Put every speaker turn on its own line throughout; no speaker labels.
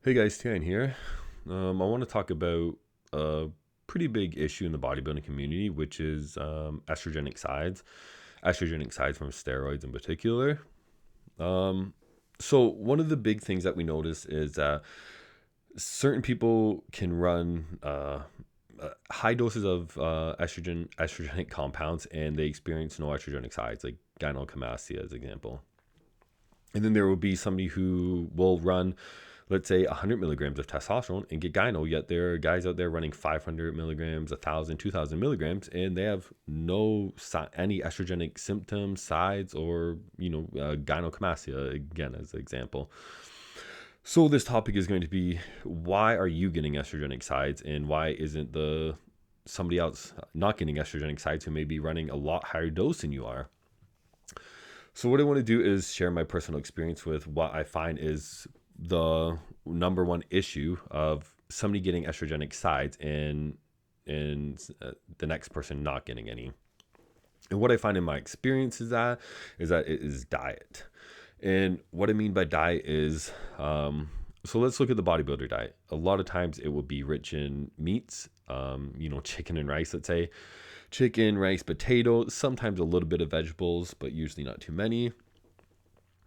Hey guys, Tian here. I want to talk about a pretty big issue in the bodybuilding community, which is estrogenic sides from steroids in particular. Um, so one of the big things that we notice is that certain people can run high doses of estrogenic compounds, and they experience no estrogenic sides, like gynecomastia as example. And then there will be somebody who will run, let's say, 100 milligrams of testosterone and get gyno, yet there are guys out there running 500 milligrams, 1,000, 2,000 milligrams, and they have no any estrogenic symptoms, sides, or, gynecomastia, again, as an example. So this topic is going to be, why are you getting estrogenic sides, and why isn't somebody else not getting estrogenic sides who may be running a lot higher dose than you are? So what I want to do is share my personal experience with what I find is the number one issue of somebody getting estrogenic sides and the next person not getting any. And what I find in my experience is that it is diet. And what I mean by diet is, so let's look at the bodybuilder diet. A lot of times it will be rich in meats, chicken and rice, let's say. Chicken, rice, potato, sometimes a little bit of vegetables, but usually not too many.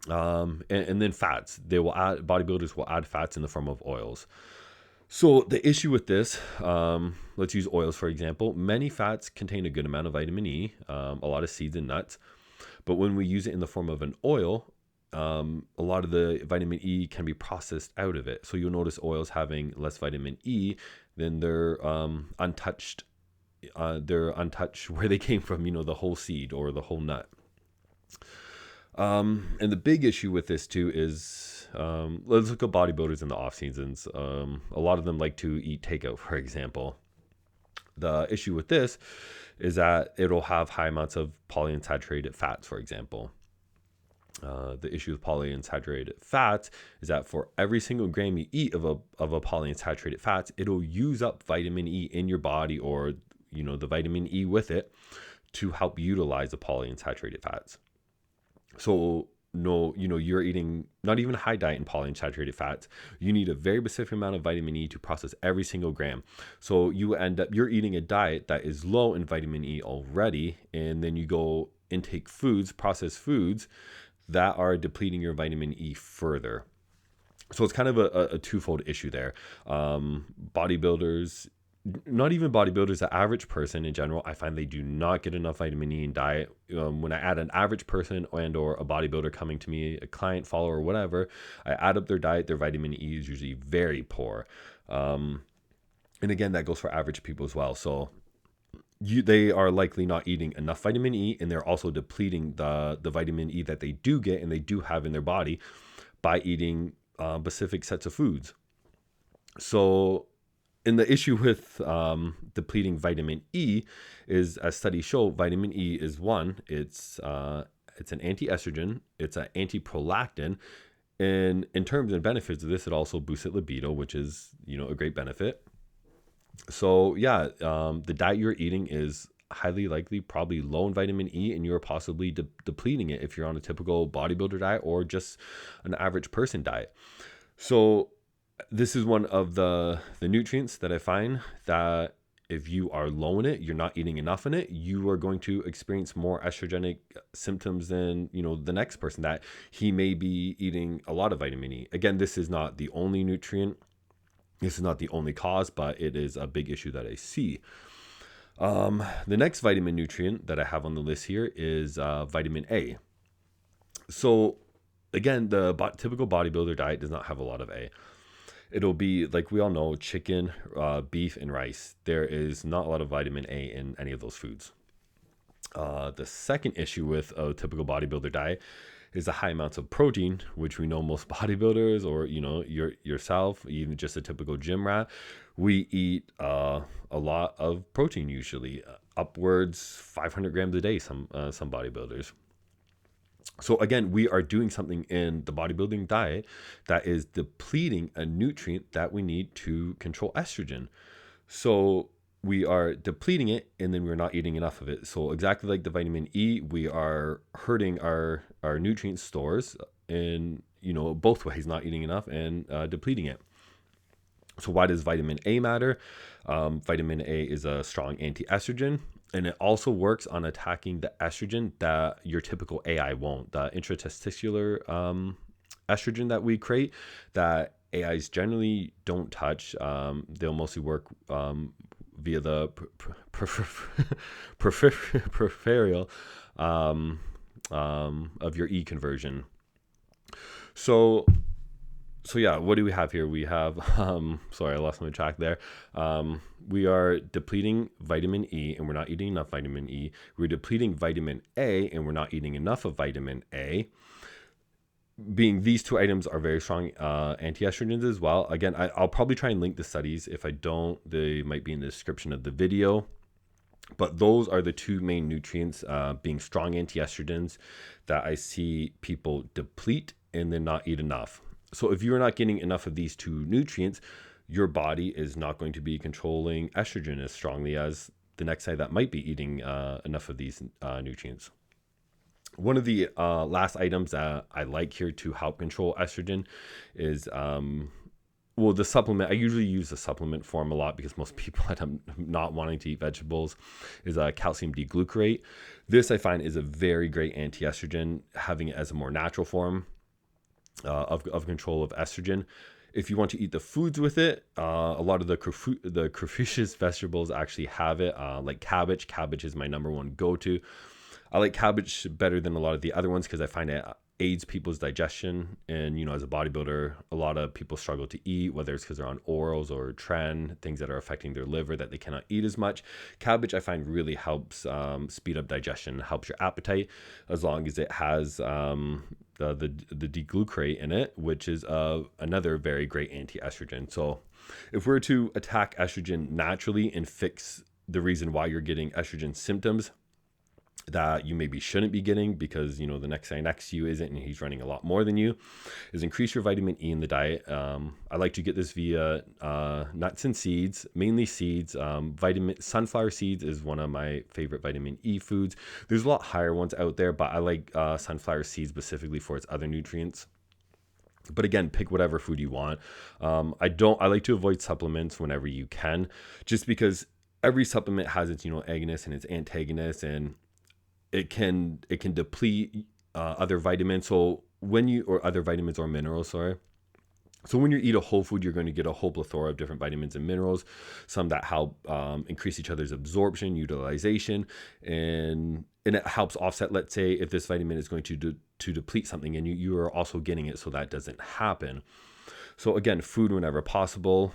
And then fats. Bodybuilders will add fats in the form of oils. So the issue with this, let's use oils for example. Many fats contain a good amount of vitamin E, a lot of seeds and nuts. But when we use it in the form of an oil, a lot of the vitamin E can be processed out of it. So you'll notice oils having less vitamin E than their untouched. They're untouched where they came from, the whole seed or the whole nut. And the big issue with this too is, let's look at bodybuilders in the off seasons. A lot of them like to eat takeout, for example. The issue with this is that it'll have high amounts of polyunsaturated fats, for example. The issue with polyunsaturated fats is that for every single gram you eat of a polyunsaturated fats, it'll use up vitamin E in your body, or the vitamin E with it, to help utilize the polyunsaturated fats. So no, you're eating not even a high diet in polyunsaturated fats. You need a very specific amount of vitamin E to process every single gram. So you're eating a diet that is low in vitamin E already, and then you go intake foods, processed foods that are depleting your vitamin E further. So it's kind of a twofold issue there. Bodybuilders, not even bodybuilders, the average person in general, I find they do not get enough vitamin E in diet. When I add an average person and or a bodybuilder coming to me, a client, follower, whatever, I add up their diet, their vitamin E is usually very poor. And again, that goes for average people as well. So they are likely not eating enough vitamin E, and they're also depleting the vitamin E that they do get and they do have in their body by eating specific sets of foods. So, and the issue with depleting vitamin E is, as studies show, vitamin E is it's an anti-estrogen, it's an anti-prolactin, and in terms and benefits of this, it also boosts libido, which is a great benefit. So yeah, the diet you're eating is highly likely probably low in vitamin E, and you're possibly depleting it if you're on a typical bodybuilder diet or just an average person diet. So this is one of the nutrients that I find that if you are low in it, you're not eating enough in it, you are going to experience more estrogenic symptoms than the next person that he may be eating a lot of vitamin E. Again, this is not the only nutrient. This is not the only cause, but it is a big issue that I see. The next vitamin nutrient that I have on the list here is vitamin A. So again, the typical bodybuilder diet does not have a lot of A. It'll be, like we all know, chicken, beef, and rice. There is not a lot of vitamin A in any of those foods. The second issue with a typical bodybuilder diet is the high amounts of protein, which we know most bodybuilders, or yourself, even just a typical gym rat, we eat a lot of protein, usually upwards 500 grams a day. Some bodybuilders. So again, we are doing something in the bodybuilding diet that is depleting a nutrient that we need to control estrogen. So we are depleting it, and then we're not eating enough of it. So exactly like the vitamin E, we are hurting our nutrient stores in both ways, not eating enough and depleting it. So why does vitamin A matter? Vitamin A is a strong anti-estrogen, and it also works on attacking the estrogen that your typical AI won't. The intratesticular estrogen that we create, that AIs generally don't touch. They'll mostly work via the peripheral of your E conversion. So yeah, what do we have here? We have, sorry, I lost my track there. We are depleting vitamin E and we're not eating enough vitamin E. We're depleting vitamin A and we're not eating enough of vitamin A. Being these two items are very strong anti-estrogens as well. Again, I'll probably try and link the studies. If I don't, they might be in the description of the video. But those are the two main nutrients, being strong anti-estrogens, that I see people deplete and then not eat enough. So if you're not getting enough of these two nutrients, your body is not going to be controlling estrogen as strongly as the next guy that might be eating enough of these nutrients. One of the last items that I like here to help control estrogen is the supplement. I usually use the supplement form a lot because most people that I'm not wanting to eat vegetables is calcium Dglucorate. This I find is a very great anti-estrogen, having it as a more natural form of control of estrogen. If you want to eat the foods with it, a lot of the cruciferous vegetables actually have it, like cabbage. Cabbage is my number one go-to. I like cabbage better than a lot of the other ones because I find it aids people's digestion. And, as a bodybuilder, a lot of people struggle to eat, whether it's because they're on orals or tren, things that are affecting their liver that they cannot eat as much. Cabbage, I find, really helps speed up digestion, helps your appetite, as long as it has the Dglucorate in it, which is another very great anti-estrogen. So if we're to attack estrogen naturally and fix the reason why you're getting estrogen symptoms that you maybe shouldn't be getting because the next guy next to you isn't and he's running a lot more than you, is increase your vitamin E in the diet. I like to get this via nuts and seeds, mainly seeds. Sunflower seeds is one of my favorite vitamin E foods. There's a lot higher ones out there, but I like sunflower seeds specifically for its other nutrients. But again, pick whatever food you want. I like to avoid supplements whenever you can, just because every supplement has its agonist and its antagonist, and it can deplete other vitamins. Or other vitamins or minerals, sorry. So when you eat a whole food, you're going to get a whole plethora of different vitamins and minerals, some that help increase each other's absorption, utilization, and it helps offset, let's say, if this vitamin is going to deplete something, and you are also getting it, so that doesn't happen. So again, food whenever possible.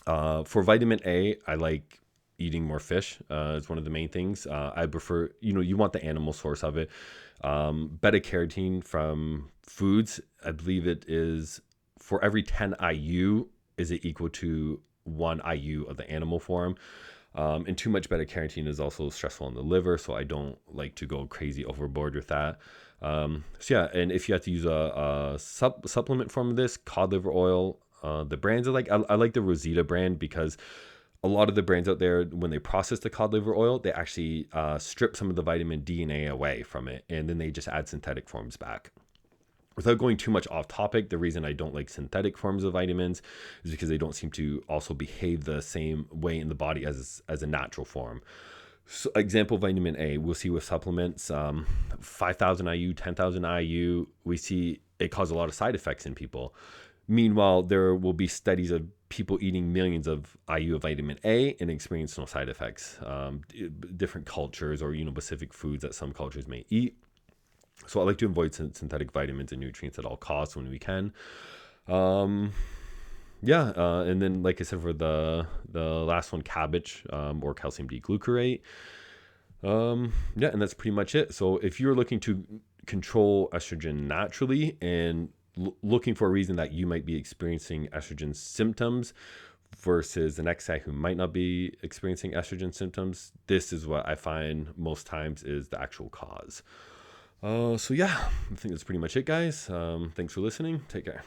For vitamin A, I like eating more fish. Is one of the main things. I prefer, you want the animal source of it. Beta carotene from foods, I believe it is for every 10 IU, is it equal to 1 IU of the animal form. And too much beta carotene is also stressful on the liver, so I don't like to go crazy overboard with that. So yeah, and if you have to use a supplement form of this, cod liver oil, the brands I like the Rosita brand, because a lot of the brands out there, when they process the cod liver oil, they actually strip some of the vitamin DNA away from it, and then they just add synthetic forms back. Without going too much off topic, the reason I don't like synthetic forms of vitamins is because they don't seem to also behave the same way in the body as a natural form. So, example, vitamin A, we'll see with supplements, 5,000 IU, 10,000 IU, we see it causes a lot of side effects in people. Meanwhile, there will be studies of people eating millions of IU of vitamin A and experience no side effects. Different cultures, or specific foods that some cultures may eat. So I like to avoid synthetic vitamins and nutrients at all costs when we can. And then, like I said, for the last one, cabbage, or calcium Dglucorate. And that's pretty much it. So if you're looking to control estrogen naturally and looking for a reason that you might be experiencing estrogen symptoms versus the next guy who might not be experiencing estrogen symptoms, this is what I find most times is the actual cause. So yeah, I think that's pretty much it, guys. Thanks for listening. Take care.